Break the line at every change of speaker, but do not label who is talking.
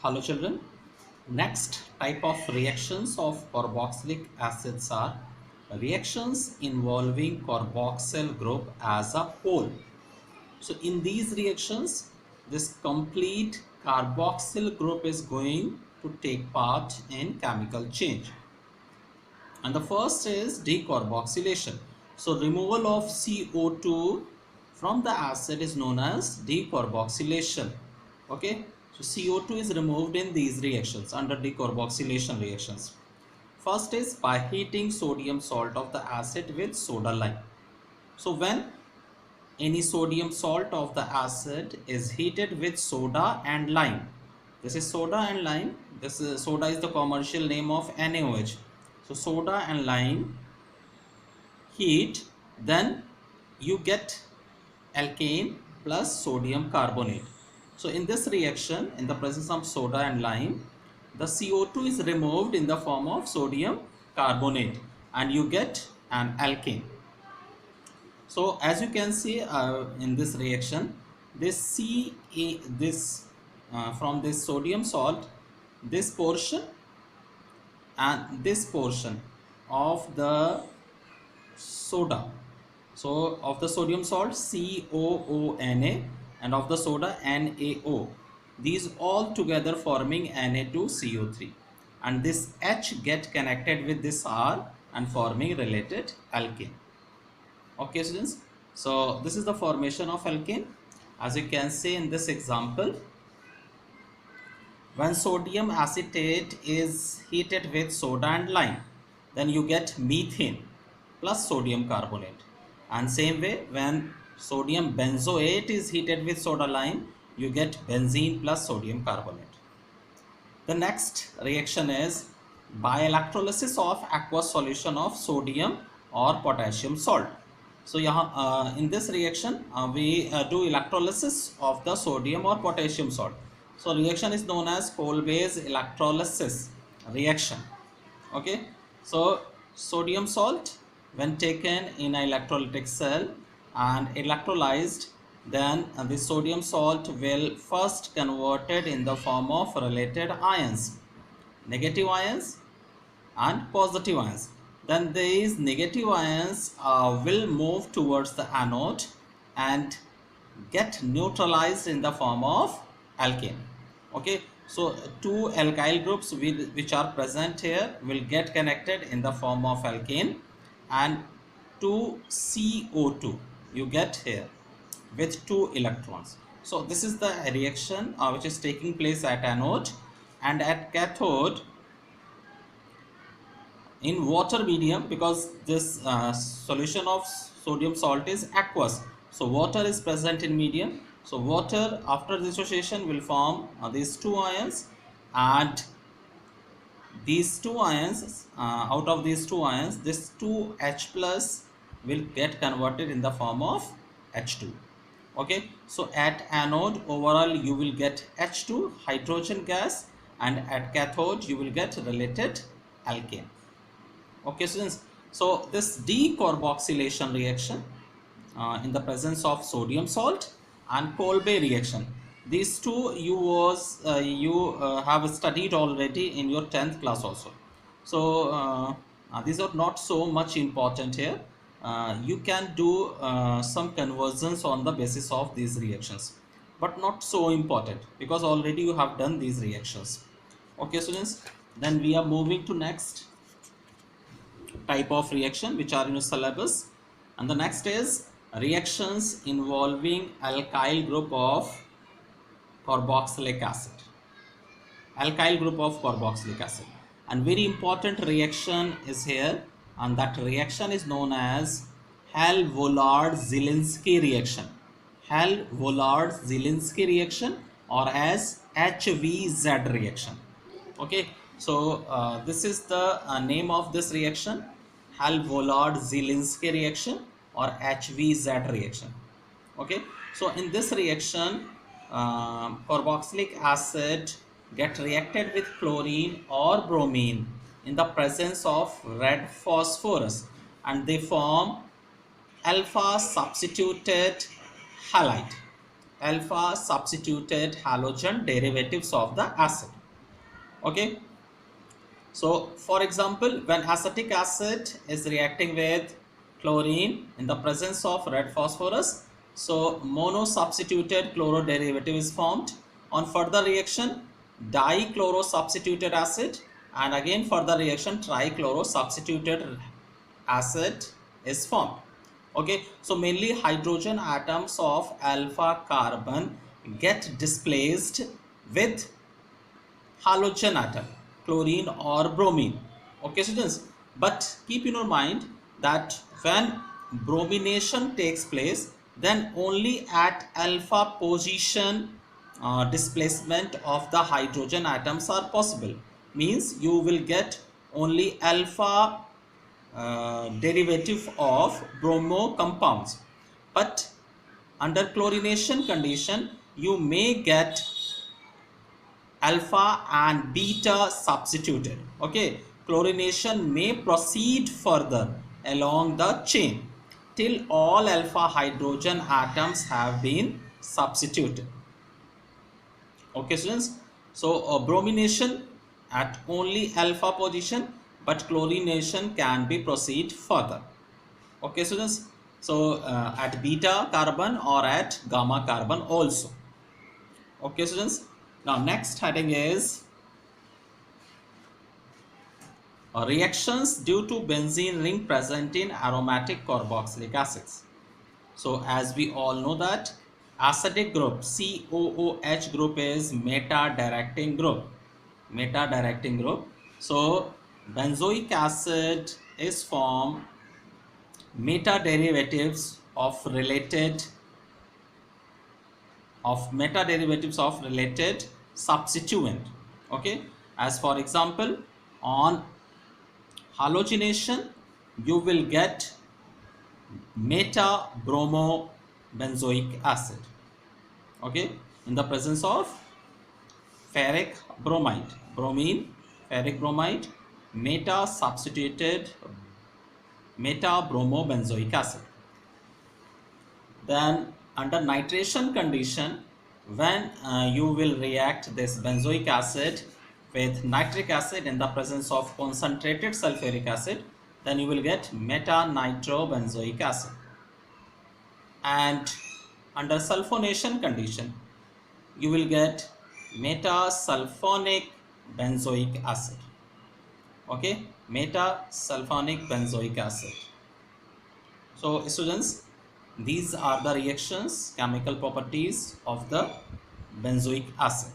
Hello children. Next type of reactions of carboxylic acids are reactions involving carboxyl group as a whole. So in these reactions, this complete carboxyl group is going to take part in chemical change. And the first is decarboxylation. So removal of CO2 from the acid is known as decarboxylation. Okay, so CO2 is removed in these reactions under decarboxylation reactions. First is by heating sodium salt of the acid with soda lime. So when any sodium salt of the acid is heated with soda and lime, this is soda and lime, this is soda is the commercial name of NaOH. So soda and lime heat, then you get alkane plus sodium carbonate. So in this reaction, in the presence of soda and lime, the CO2 is removed in the form of sodium carbonate and you get an alkane. So as you can see in this reaction, this from this sodium salt, this portion and this portion of the soda, so of the sodium salt COONA and of the soda NaO, these all together forming Na2CO3, and this H get connected with this R and forming related alkane. Okay students, so this is the formation of alkane. As you can see in this example, when sodium acetate is heated with soda and lime, then you get methane plus sodium carbonate. And same way, when sodium benzoate is heated with soda lime, you get benzene plus sodium carbonate. The next reaction is by electrolysis of aqueous solution of sodium or potassium salt. So in this reaction, we do electrolysis of the sodium or potassium salt. So reaction is known as Kolbe's electrolysis reaction. Okay, so sodium salt when taken in an electrolytic cell and electrolyzed, then the sodium salt will first converted in the form of related ions, negative ions and positive ions. Then these negative ions will move towards the anode and get neutralized in the form of alkane. Okay, so two alkyl groups which are present here will get connected in the form of alkane, and 2 CO2 you get here with 2 electrons. So this is the reaction which is taking place at anode, and at cathode in water medium, because this solution of sodium salt is aqueous, so water is present in medium. So water after dissociation will form these two ions, and these two ions out of these two ions, this 2H plus will get converted in the form of H2. Okay, so at anode overall you will get H2 hydrogen gas, and at cathode you will get related alkane. Okay students, so this decarboxylation reaction in the presence of sodium salt and Kolbe reaction, these two you have studied already in your 10th class also. So these are not so much important here. You can do some conversions on the basis of these reactions, but not so important because already you have done these reactions. Okay students, then we are moving to next type of reaction which are in your syllabus, and the next is reactions involving alkyl group of carboxylic acid. Alkyl group of carboxylic acid, and very important reaction is here, and that reaction is known as Hall-Vollard-Zielinski reaction. Hall-Vollard-Zielinski reaction, or as HVZ reaction. Okay, so this is the name of this reaction, Hall-Vollard-Zielinski reaction or HVZ reaction. Okay, so in this reaction carboxylic acid get reacted with chlorine or bromine in the presence of red phosphorus, and they form alpha substituted halide. alpha substituted halogen derivatives of the acid. Okay, so for example, when acetic acid is reacting with chlorine in the presence of red phosphorus, so mono substituted chloro derivative is formed. On further reaction, dichloro substituted acid, and again further reaction, trichloro substituted acid is formed. Okay, so mainly hydrogen atoms of alpha carbon get displaced with halogen atom, chlorine or bromine. Okay, students, but keep in your mind that when bromination takes place, then only at alpha position displacement of the hydrogen atoms are possible. Means you will get only alpha derivative of bromo compounds, but under chlorination condition you may get alpha and beta substituted. Okay, chlorination may proceed further along the chain till all alpha hydrogen atoms have been substituted. Okay, students, so bromination at only alpha position, but chlorination can be proceed further. Okay, students, so at beta carbon or at gamma carbon also. Okay, students, now next heading is reactions due to benzene ring present in aromatic carboxylic acids. So as we all know that acidic group COOH group is meta-directing group. Meta-directing group. So benzoic acid is formed meta-derivatives of related substituent. Okay, as for example, on halogenation you will get meta bromo benzoic acid. Okay, in the presence of ferric bromide, bromine, ferric bromide, meta substituted meta bromo benzoic acid. Then under nitration condition, when you will react this benzoic acid with nitric acid in the presence of concentrated sulfuric acid, then you will get meta-nitrobenzoic acid. And under sulfonation condition, you will get meta-sulfonic benzoic acid. Okay, meta-sulfonic benzoic acid. So students, these are the reactions, chemical properties of the benzoic acid.